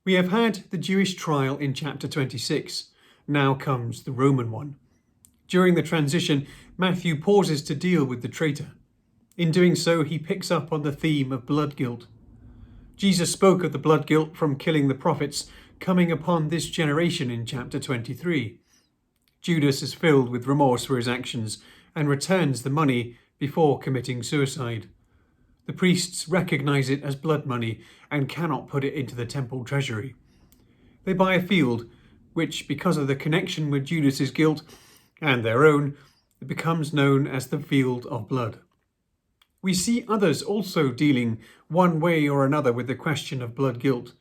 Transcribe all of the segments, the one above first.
We have had the Jewish trial in chapter 26. Now comes the Roman one. During the transition, Matthew pauses to deal with the traitor. In doing so, he picks up on the theme of blood guilt. Jesus spoke of the blood guilt from killing the prophets coming upon this generation in chapter 23. Judas is filled with remorse for his actions and returns the money before committing suicide. The priests recognize it as blood money and cannot put it into the temple treasury. They buy a field, which, because of the connection with Judas's guilt and their own, it becomes known as the Field of Blood. We see others also dealing one way or another with the question of blood guilt.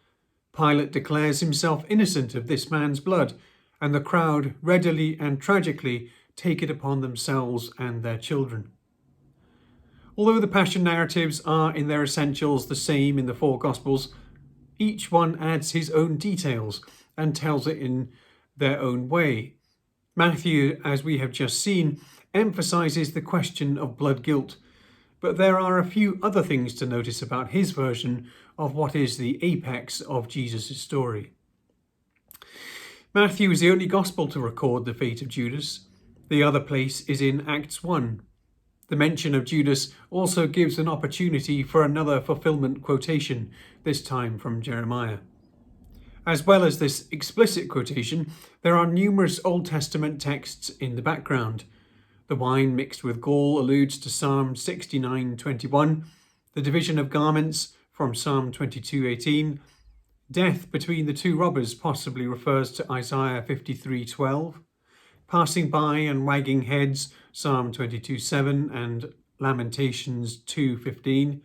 Pilate declares himself innocent of this man's blood, and the crowd readily and tragically take it upon themselves and their children. Although the Passion narratives are in their essentials the same in the four Gospels, each one adds his own details and tells it in their own way. Matthew, as we have just seen, emphasises the question of blood guilt, but there are a few other things to notice about his version of what is the apex of Jesus' story. Matthew is the only Gospel to record the fate of Judas. The other place is in Acts 1. The mention of Judas also gives an opportunity for another fulfillment quotation, this time from Jeremiah. As well as this explicit quotation, there are numerous Old Testament texts in the background. The wine mixed with gall alludes to Psalm 69:21, the division of garments from Psalm 22:18. Death between the two robbers possibly refers to Isaiah 53:12. Passing by and wagging heads, Psalm 22:7 and Lamentations 2:15.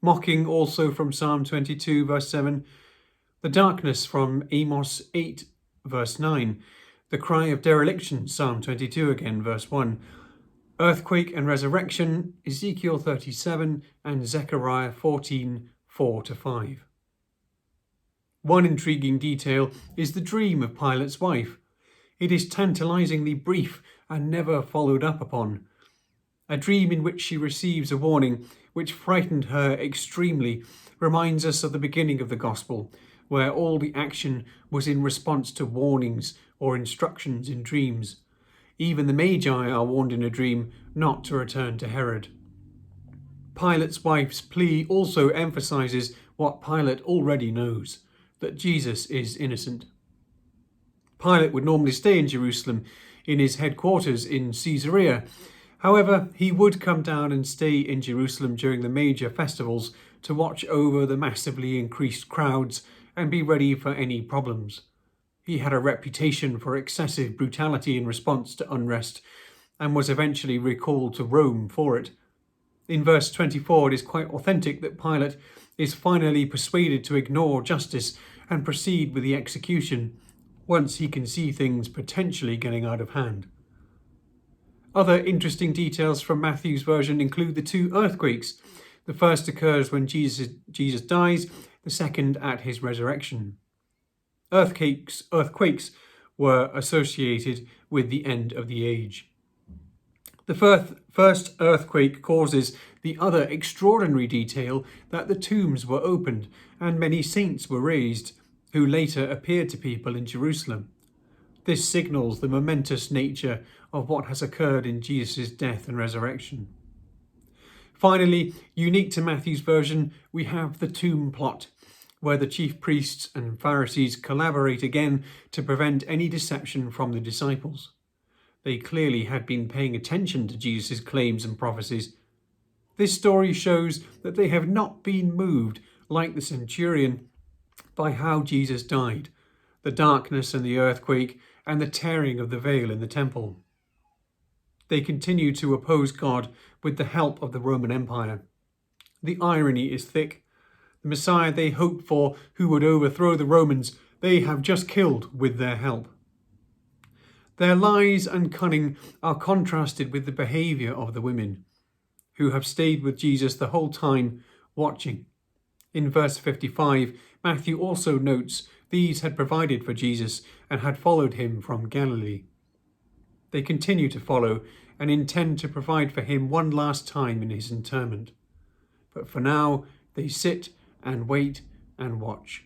Mocking also from Psalm 22 verse 7. The darkness from Amos 8 verse 9. The cry of dereliction, Psalm 22 again verse 1. Earthquake and resurrection, Ezekiel 37 and Zechariah 14, 4-5. One intriguing detail is the dream of Pilate's wife. It is tantalizingly brief and never followed up upon. A dream in which she receives a warning which frightened her extremely reminds us of the beginning of the Gospel, where all the action was in response to warnings or instructions in dreams. Even the Magi are warned in a dream not to return to Herod. Pilate's wife's plea also emphasizes what Pilate already knows, that Jesus is innocent. Pilate would normally stay in Jerusalem in his headquarters in Caesarea. However, he would come down and stay in Jerusalem during the major festivals to watch over the massively increased crowds and be ready for any problems. He had a reputation for excessive brutality in response to unrest and was eventually recalled to Rome for it. In verse 24, it is quite authentic that Pilate is finally persuaded to ignore justice and proceed with the execution once he can see things potentially getting out of hand. Other interesting details from Matthew's version include the two earthquakes. The first occurs when Jesus dies, the second at his resurrection. Earthquakes were associated with the end of the age. The first earthquake causes the other extraordinary detail that the tombs were opened and many saints were raised, who later appeared to people in Jerusalem. This signals the momentous nature of what has occurred in Jesus' death and resurrection. Finally, unique to Matthew's version, we have the tomb plot, where the chief priests and Pharisees collaborate again to prevent any deception from the disciples. They clearly had been paying attention to Jesus' claims and prophecies. This story shows that they have not been moved, like the centurion, by how Jesus died, the darkness and the earthquake, and the tearing of the veil in the temple. They continue to oppose God with the help of the Roman Empire. The irony is thick. The Messiah they hoped for, who would overthrow the Romans, they have just killed with their help. Their lies and cunning are contrasted with the behaviour of the women, who have stayed with Jesus the whole time, watching. In verse 55, Matthew also notes these had provided for Jesus and had followed him from Galilee. They continue to follow and intend to provide for him one last time in his interment. But for now, they sit and wait and watch.